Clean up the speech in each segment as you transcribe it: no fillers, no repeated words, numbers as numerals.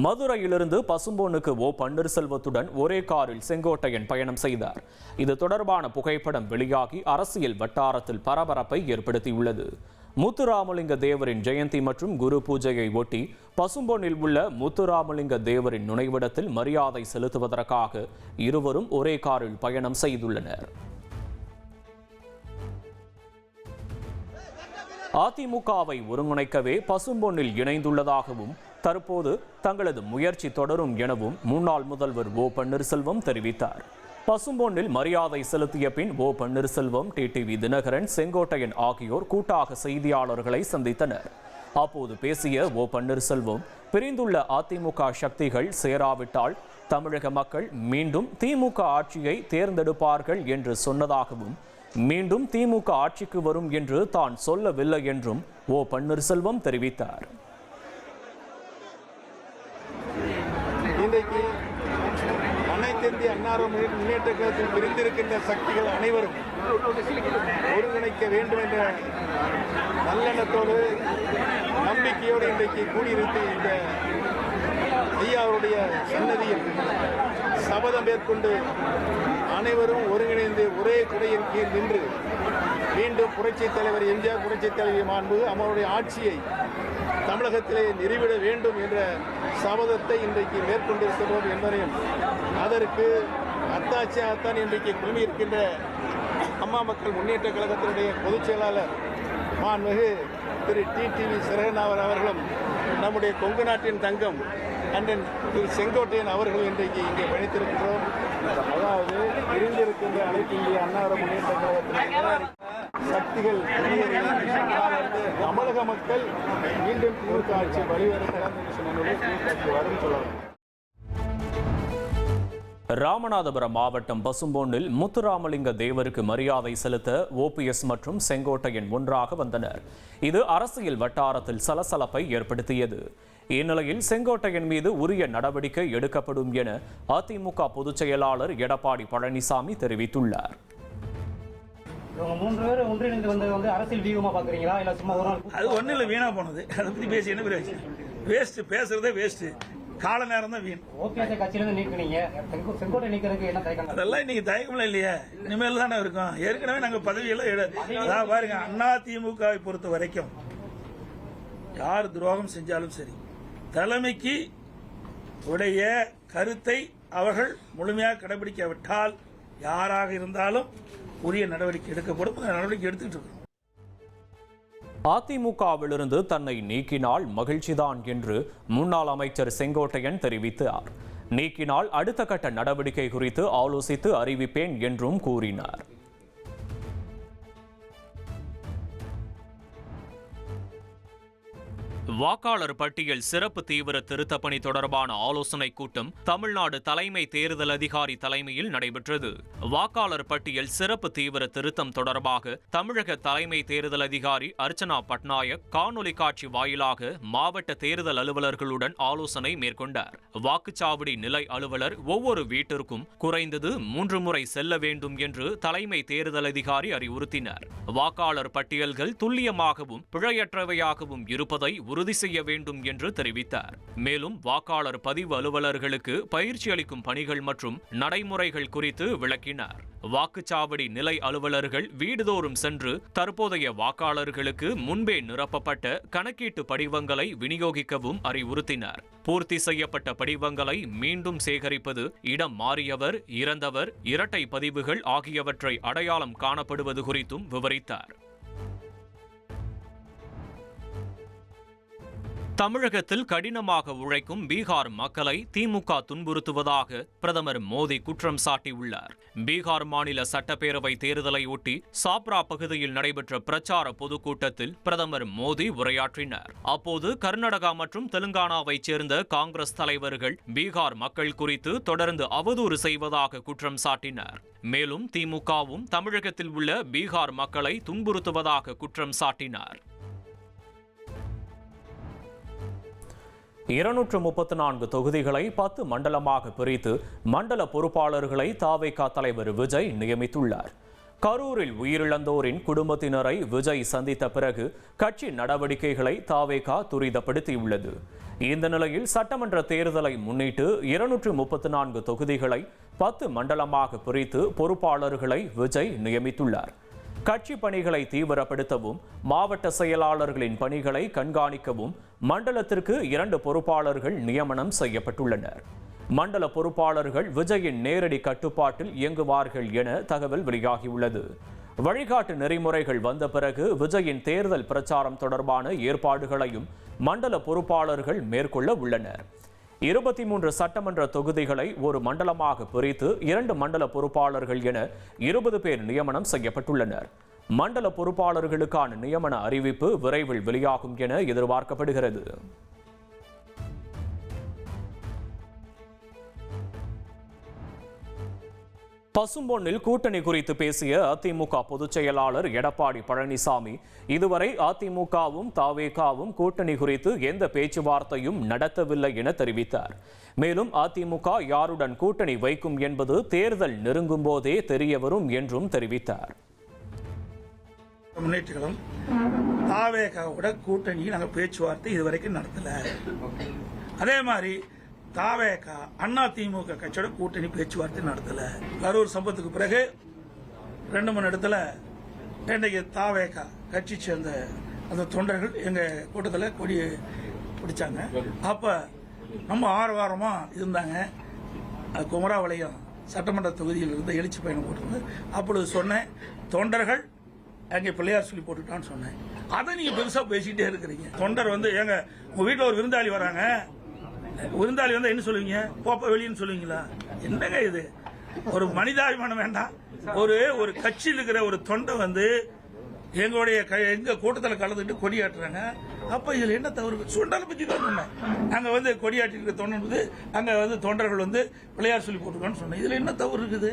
மதுரையிலிருந்து பசும்பொன்னுக்கு ஓ பன்னீர்செல்வத்துடன் ஒரே காரில் செங்கோட்டையன் பயணம் செய்தார். இது தொடர்பான புகைப்படம் வெளியாகி அரசியல் வட்டாரத்தில் பரபரப்பை ஏற்படுத்தியுள்ளது. முத்துராமலிங்க தேவரின் ஜெயந்தி மற்றும் குரு பூஜையை ஒட்டி பசும்பொன்னில் உள்ள முத்துராமலிங்க தேவரின் நினைவிடத்தில் மரியாதை செலுத்துவதற்காக இருவரும் ஒரே காரில் பயணம் செய்துள்ளனர். அதிமுகவை ஒருங்கிணைக்கவே பசும்பொன்னில் இணைந்துள்ளதாகவும் தற்போது தங்களது முயற்சி தொடரும் எனவும் முன்னாள் முதல்வர் ஓ பன்னீர்செல்வம் தெரிவித்தார். பசும்பொன்னில் மரியாதை செலுத்திய பின் ஓ பன்னீர்செல்வம், டிடிவி தினகரன், செங்கோட்டையன் ஆகியோர் கூட்டாக செய்தியாளர்களை சந்தித்தனர். அப்போது பேசிய ஓ பன்னீர்செல்வம், பிரிந்துள்ள அதிமுக சக்திகள் சேராவிட்டால் தமிழக மக்கள் மீண்டும் திமுக ஆட்சியை தேர்ந்தெடுப்பார்கள் என்று சொன்னதாகவும், மீண்டும் திமுக ஆட்சிக்கு வரும் என்று தான் சொல்லவில்லை என்றும் ஓ பன்னீர்செல்வம் தெரிவித்தார். இன்றைக்கு அனைத்து இந்திய அண்ணா முன்னேற்ற கழகத்தில் பிரிந்திருக்கின்ற சக்திகள் அனைவரும் ஒருங்கிணைக்க வேண்டும் என்ற நல்லெண்ணத்தோடு நம்பிக்கையோடு இன்றைக்கு கூடியிருக்க இந்த ஐயா அவருடைய சன்னதியில் சபதம் மேற்கொண்டு அனைவரும் ஒருங்கிணைந்து ஒரே குடையின் கீழ் நின்று மீண்டும் புரட்சித் தலைவர் எம்ஜிஆர், புரட்சித் தலைவி மாண்புமிகு அவருடைய ஆட்சியை தமிழகத்திலே நிறுவிட வேண்டும் என்ற சபதத்தை இன்றைக்கு மேற்கொண்டிருக்கிறோம் என்பதையும், அதற்கு அத்தாட்சியாகத்தான் இன்றைக்கு குழுமியிருக்கின்ற அம்மா மக்கள் முன்னேற்ற கழகத்தினுடைய பொதுச் செயலாளர் மாண்புமிகு திரு டிடிவி தினகரன் அவர்களும், நம்முடைய கொங்கு நாட்டின் தங்கம் அண்ணன் திரு செங்கோட்டையன் அவர்கள் இன்றைக்கு இங்கே பயணித்திருக்கிறோம். அதாவது இருந்திருக்கின்ற அனைத்து இந்திய அண்ணா முன்னேற்ற கழகத்தின் சக்திகள் தமிழக மக்கள் மீண்டும் திமுக ஆட்சி வழிவருகிறார் என்று சொன்ன வரும் சொல்லலாம். ராமநாதபுரம் மாவட்டம் பசும்பொன்னில் முத்துராமலிங்க தேவருக்கு மரியாதை செலுத்த ஓபிஎஸ் மற்றும் செங்கோட்டையன் ஒன்றாக வந்தனர். இது அரசியல் வட்டாரத்தில் சலசலப்பை ஏற்படுத்தியது. இந்நிலையில் செங்கோட்டையன் மீது உரிய நடவடிக்கை எடுக்கப்படும் என அதிமுக பொதுச் செயலாளர் எடப்பாடி பழனிசாமி தெரிவித்துள்ளார். அரசியல் வியூகமா பாக்குறீங்களா இல்ல சும்மா ஒரு நாள்? அது ஒண்ணு இல்ல, வீணா போனது. அதை பத்தி பேசி என்ன பிரயோஜனம்? வேஸ்ட், பேசுறதே வேஸ்ட், கால நேரம் தான் வீண். ஓபிஎஸ் கட்சியில இருந்து நீக்குனீங்க, செங்கோட்டை நீக்கிறதுக்கு என்ன தயக்கம்? அதெல்லாம் இன்னைக்கு தயக்கம்ல இல்லையா, இனிமேல் தானே இருக்கும். ஏற்கனவே நாங்க பதவியெல்லாம் பாருங்க, அண்ணா திமுகவை பொறுத்த வரைக்கும் யார் துரோகம் செஞ்சாலும் சரி, தலைமைக்கு உடைய கருத்தை அவர்கள் முழுமையாக கடைபிடிக்காவிட்டால் யாராக இருந்தாலும் உரிய நடவடிக்கை எடுக்கப்படும். நடவடிக்கை எடுத்துட்டு இருக்கு. அதிமுகவிலிருந்து தன்னை நீக்கினால் மகிழ்ச்சிதான் என்று முன்னாள் அமைச்சர் செங்கோட்டையன் தெரிவித்தார். நீக்கினால் அடுத்த கட்ட நடவடிக்கை குறித்து ஆலோசித்து அறிவிப்பேன் என்றும் கூறினார். வாக்காளர் பட்டியல் சிறப்பு தீவிர திருத்தப் பணி தொடர்பான ஆலோசனைக் கூட்டம் தமிழ்நாடு தலைமை தேர்தல் அதிகாரி தலைமையில் நடைபெற்றது. வாக்காளர் பட்டியல் சிறப்பு தீவிர திருத்தம் தொடர்பாக தமிழக தலைமை தேர்தல் அதிகாரி அர்ச்சனா பட்நாயக் காணொலி காட்சி வாயிலாக மாவட்ட தேர்தல் அலுவலர்களுடன் ஆலோசனை மேற்கொண்டார். வாக்குச்சாவடி நிலை அலுவலர் ஒவ்வொரு வீட்டிற்கும் குறைந்தது 3 முறை செல்ல வேண்டும் என்று தலைமை தேர்தல் அதிகாரி அறிவுறுத்தினார். வாக்காளர் பட்டியல்கள் துல்லியமாகவும் பிழையற்றவையாகவும் இருப்பதை உறுதி செய்ய வேண்டும் என்று தெரிவித்தார். மேலும் வாக்காளர் பதிவு அலுவலர்களுக்கு பயிற்சி அளிக்கும் பணிகள் மற்றும் நடைமுறைகள் குறித்து விளக்கினார். வாக்குச்சாவடி நிலை அலுவலர்கள் வீடுதோறும் சென்று தற்போதைய வாக்காளர்களுக்கு முன்பே நிரப்பப்பட்ட கணக்கீட்டு படிவங்களை விநியோகிக்கவும் அறிவுறுத்தினார். பூர்த்தி செய்யப்பட்ட படிவங்களை மீண்டும் சேகரிப்பது, இடம் மாறியவர், இறந்தவர், இரட்டை பதிவுகள் ஆகியவற்றை அடையாளம் காணப்படுவது குறித்தும் விவரித்தார். தமிழகத்தில் கடினமாக உழைக்கும் பீகார் மக்களை திமுக துன்புறுத்துவதாக பிரதமர் மோடி குற்றம் சாட்டியுள்ளார். பீகார் மாநில சட்டப்பேரவை தேர்தலை ஒட்டி சாப்ரா பகுதியில் நடைபெற்ற பிரச்சார பொதுக்கூட்டத்தில் பிரதமர் மோடி உரையாற்றினார். அப்போது கர்நாடகா மற்றும் தெலுங்கானாவைச் சேர்ந்த காங்கிரஸ் தலைவர்கள் பீகார் மக்கள் குறித்து தொடர்ந்து அவதூறு செய்வதாக குற்றம் சாட்டினார். மேலும் திமுகவும் தமிழகத்தில் உள்ள பீகார் மக்களை துன்புறுத்துவதாக குற்றம் சாட்டினார். 234 தொகுதிகளை 10 மண்டலமாக பிரித்து மண்டல பொறுப்பாளர்களை தவேக தலைவர் விஜய் நியமித்துள்ளார். கரூரில் உயிரிழந்தோரின் குடும்பத்தினரை விஜய் சந்தித்த பிறகு கட்சி நடவடிக்கைகளை தாவேகா துரிதப்படுத்தியுள்ளது. இந்த நிலையில் சட்டமன்ற தேர்தலை முன்னிட்டு 234 தொகுதிகளை 10 மண்டலமாக பிரித்து பொறுப்பாளர்களை விஜய் நியமித்துள்ளார். கட்சி பணிகளை தீவிரப்படுத்தவும் மாவட்ட செயலாளர்களின் பணிகளை கண்காணிக்கவும் மண்டலத்திற்கு 2 பொறுப்பாளர்கள் நியமனம் செய்யப்பட்டுள்ளனர். மண்டல பொறுப்பாளர்கள் விஜயின் நேரடி கட்டுப்பாட்டில் இயங்குவார்கள் என தகவல் வெளியாகியுள்ளது. வழிகாட்டு நெறிமுறைகள் வந்த பிறகு விஜயின் தேர்தல் பிரச்சாரம் தொடர்பான ஏற்பாடுகளையும் மண்டல பொறுப்பாளர்கள் மேற்கொள்ள உள்ளனர். 23 சட்டமன்ற தொகுதிகளை ஒரு மண்டலமாக பிரித்து 2 மண்டல பொறுப்பாளர்கள் என 20 பேர் நியமனம் செய்யப்பட்டுள்ளனர். மண்டல பொறுப்பாளர்களுக்கான நியமன அறிவிப்பு விரைவில் வெளியாகும் என எதிர்பார்க்கப்படுகிறது. பசும்பொன்னில் கூட்டணி குறித்து பேசிய அதிமுக பொதுச் செயலாளர் எடப்பாடி பழனிசாமி, இதுவரை அதிமுகவும் தாவேகாவும் கூட்டணி குறித்து எந்த பேச்சுவார்த்தையும் நடத்தவில்லை என தெரிவித்தார். மேலும் அதிமுக யாருடன் கூட்டணி வைக்கும் என்பது தேர்தல் நெருங்கும் போதே தெரியவரும் என்றும் தெரிவித்தார். முன்னேற்றங்களும் தாவேகாவோட கூட்டணி நாங்கள் பேச்சுவார்த்தை இதுவரைக்கும் நடத்தல. அதே மாதிரி தாவேகா அதிமுக கட்சியோட கூட்டணி பேச்சுவார்த்தை நடத்தல. கரூர் சம்பவத்துக்கு பிறகு 2-3 இடத்துல இன்றைக்கு தாவேகா கட்சி சேர்ந்த அந்த தொண்டர்கள் எங்க கூட்டத்தில் கொடி பிடிச்சாங்க. அப்ப நம்ம ஆரவாரமா இருந்தாங்க. குமராவளையம் சட்டமன்ற தொகுதியில் இருந்த எழுச்சி பயணம் போட்டிருந்தது. அப்பொழுது சொன்னேன், தொண்டர்கள் அங்கே பிள்ளையார் சொல்லி போட்டுட்டான்னு சொன்னேன். அதை நீங்க பெருசா பேசிக்கிட்டே இருக்கிறீங்க. தொண்டர் ஏங்க உங்க வீட்டில் ஒரு விருந்தாளி வராங்க, விருந்தாளி என்ன சொல்லுவீங்க? போப்ப வெளின்னு சொல்லுவீங்களா? என்னங்க இது? ஒரு மனிதாபிமானம் வேண்டாம். ஒரு கட்சியில் இருக்கிற ஒரு தொண்டை எங்க கூட்டத்தில் கலந்துட்டு கொடியாட்டுறாங்க. அப்ப இதுல என்ன தவறு? சுண்டலை பத்தி தான் சொன்னேன். அங்க கொடியாட்டி தொண்டர் அங்க தொண்டர்கள் பிள்ளையார் சொல்லி போட்டுருக்கான்னு சொன்னேன். இதுல என்ன தவறு இருக்குது?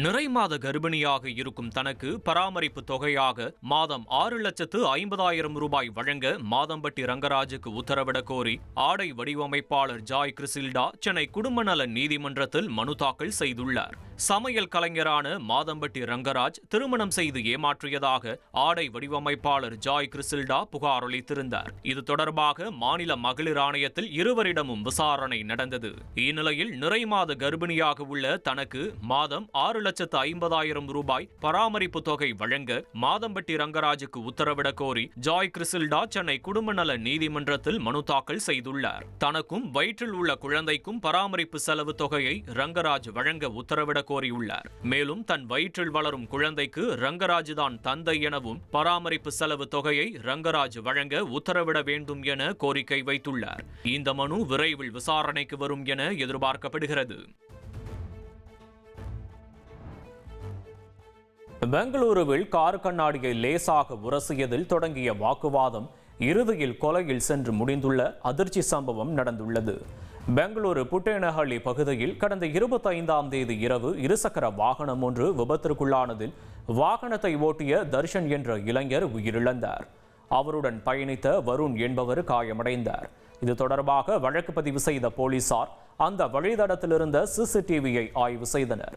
நிறை மாத கர்ப்பிணியாக இருக்கும் தனக்கு பராமரிப்பு தொகையாக மாதம் 6,50,000 ரூபாய் வழங்க மாதம்பட்டி ரங்கராஜுக்கு உத்தரவிடக் கோரி ஆடை வடிவமைப்பாளர் ஜாய் கிறிசில்டா சென்னை குடும்ப நல நீதிமன்றத்தில் மனு தாக்கல் செய்துள்ளார். சமையல் கலைஞரான மாதம்பட்டி ரங்கராஜ் திருமணம் செய்து ஏமாற்றியதாக ஆடை வடிவமைப்பாளர் ஜாய் கிறிசில்டா புகார் அளித்திருந்தார். இது தொடர்பாக மாநில மகளிர் ஆணையத்தில் இருவரிடமும் விசாரணை நடந்தது. இந்நிலையில் நிறை மாத கர்ப்பிணியாக உள்ள தனக்கு மாதம் 6,50,000 ரூபாய் பராமரிப்பு தொகை வழங்க மாதம்பட்டி ரங்கராஜுக்கு உத்தரவிடக் கோரி ஜாய் கிறிசில்டா சென்னை குடும்ப நல நீதிமன்றத்தில் மனு தாக்கல் செய்துள்ளார். தனக்கும் வயிற்றில் உள்ள குழந்தைக்கும் பராமரிப்பு செலவு தொகையை ரங்கராஜ் வழங்க உத்தரவிடக் கோரியுள்ளார். மேலும் தன் வயிற்றில் வளரும் குழந்தைக்கு ரங்கராஜ் தான் தந்தை எனவும் பராமரிப்பு செலவு தொகையை ரங்கராஜ் வழங்க உத்தரவிட வேண்டும் என கோரிக்கை வைத்துள்ளார். இந்த மனு விரைவில் விசாரணைக்கு வரும் என எதிர்பார்க்கப்படுகிறது. பெங்களூருவில் கார் கண்ணாடியை லேசாக உரசியதில் தொடங்கிய வாக்குவாதம் இறுதியில் கொலையில் சென்று முடிந்துள்ள அதிர்ச்சி சம்பவம் நடந்துள்ளது. பெங்களூரு புட்டேனஹள்ளி பகுதியில் கடந்த 25ஆம் தேதி இரவு இருசக்கர வாகனம் ஒன்று விபத்திற்குள்ளானதில் வாகனத்தை ஓட்டிய தர்ஷன் என்ற இளைஞர் உயிரிழந்தார். அவருடன் பயணித்த வருண் என்பவர் காயமடைந்தார். இது தொடர்பாக வழக்கு பதிவு செய்த போலீசார் அந்த வழித்தடத்தில் இருந்த சிசிடிவியை ஆய்வு செய்தனர்.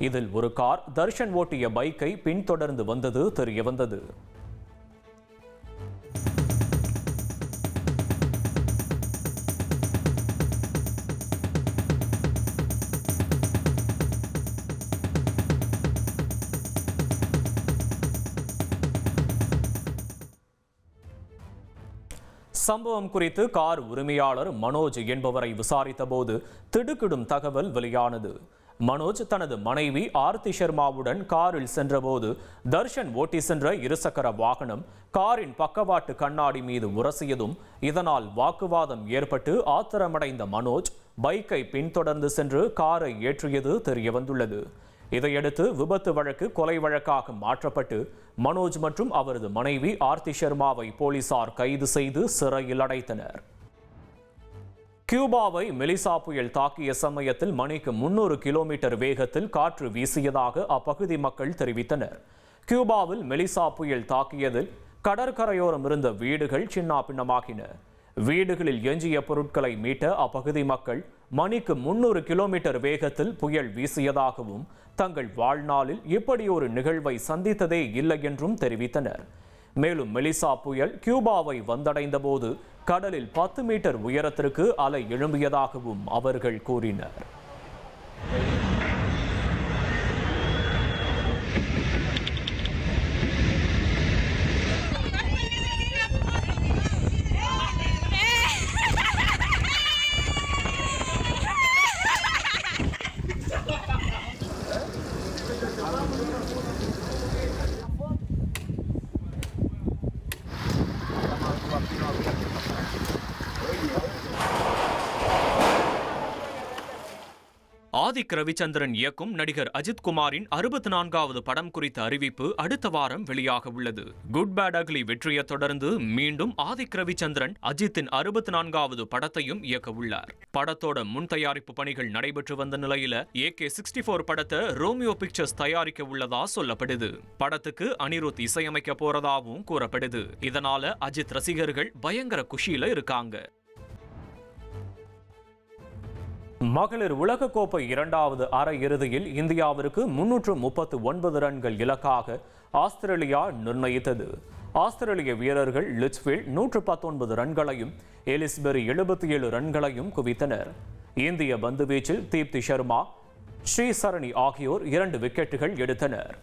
இதில் ஒரு கார் தர்ஷன் ஓட்டிய பைக்கை பின்தொடர்ந்து வந்தது தெரியவந்தது. சம்பவம் குறித்து கார் உரிமையாளர் மனோஜ் என்பவரை விசாரித்த போது திடுக்கிடும் தகவல் வெளியானது. மனோஜ் தனது மனைவி ஆர்த்தி சர்மாவுடன் காரில் சென்றபோது தர்ஷன் ஓட்டி சென்ற இருசக்கர வாகனம் காரின் பக்கவாட்டு கண்ணாடி மீது உரசியதும் இதனால் வாக்குவாதம் ஏற்பட்டு ஆத்திரமடைந்த மனோஜ் பைக்கை பின்தொடர்ந்து சென்று காரை ஏற்றியது தெரியவந்துள்ளது. இதையடுத்து விபத்து வழக்கு கொலை வழக்காக மாற்றப்பட்டு மனோஜ் மற்றும் அவரது மனைவி ஆர்த்தி சர்மாவை போலீசார் கைது செய்து சிறையில் அடைத்தனர். கியூபாவை மெலிசா புயல் தாக்கிய சமயத்தில் மணிக்கு 300 கிலோமீட்டர் வேகத்தில் காற்று வீசியதாக அப்பகுதி மக்கள் தெரிவித்தனர். கியூபாவில் மெலிசா புயல் தாக்கியதில் கடற்கரையோரம் இருந்த வீடுகள் சின்னாபின்னமாகின. வீடுகளில் எஞ்சிய பொருட்களை மீட்ட அப்பகுதி மக்கள் மணிக்கு 300 கிலோமீட்டர் வேகத்தில் புயல் வீசியதாகவும் தங்கள் வாழ்நாளில் இப்படி ஒரு நிகழ்வை சந்தித்ததே இல்லை என்றும் தெரிவித்தனர். மேலும் மெலிசா புயல் கியூபாவை வந்தடைந்த போது கடலில் 10 மீட்டர் உயரத்திற்கு அலை எழும்பியதாகவும் அவர்கள் கூறினர். ஆதிக் ரவிச்சந்திரன் இயக்கும் நடிகர் அஜித் குமாரின் 64வது படம் குறித்த அறிவிப்பு அடுத்த வாரம் வெளியாக உள்ளது. குட் பேட் அக்லி வெற்றியை தொடர்ந்து மீண்டும் ஆதிக் ரவிச்சந்திரன் அஜித்தின் 64வது படத்தையும் இயக்க உள்ளார். படத்தோட முன் தயாரிப்பு பணிகள் நடைபெற்று வந்த நிலையில AK-64 படத்தை ரோமியோ பிக்சர்ஸ் தயாரிக்க உள்ளதா சொல்லப்படுது. படத்துக்கு அனிருத் இசையமைக்க போறதாவும் கூறப்படுது. இதனால அஜித் ரசிகர்கள் பயங்கர குஷியில இருக்காங்க. மகளிர் உலகக்கோப்பை 2வது அரையிறுதியில் இந்தியாவிற்கு 339 ரன்கள் இலக்காக ஆஸ்திரேலியா நிர்ணயித்தது. ஆஸ்திரேலிய வீரர்கள் லிட்ச்ஃபீல்ட் 119 ரன்களையும் எலிஸ்பெரி 77 ரன்களையும் குவித்தனர். இந்திய பந்துவீச்சில் தீப்தி சர்மா, ஸ்ரீசரணி ஆகியோர் 2 விக்கெட்டுகள் எடுத்தனர்.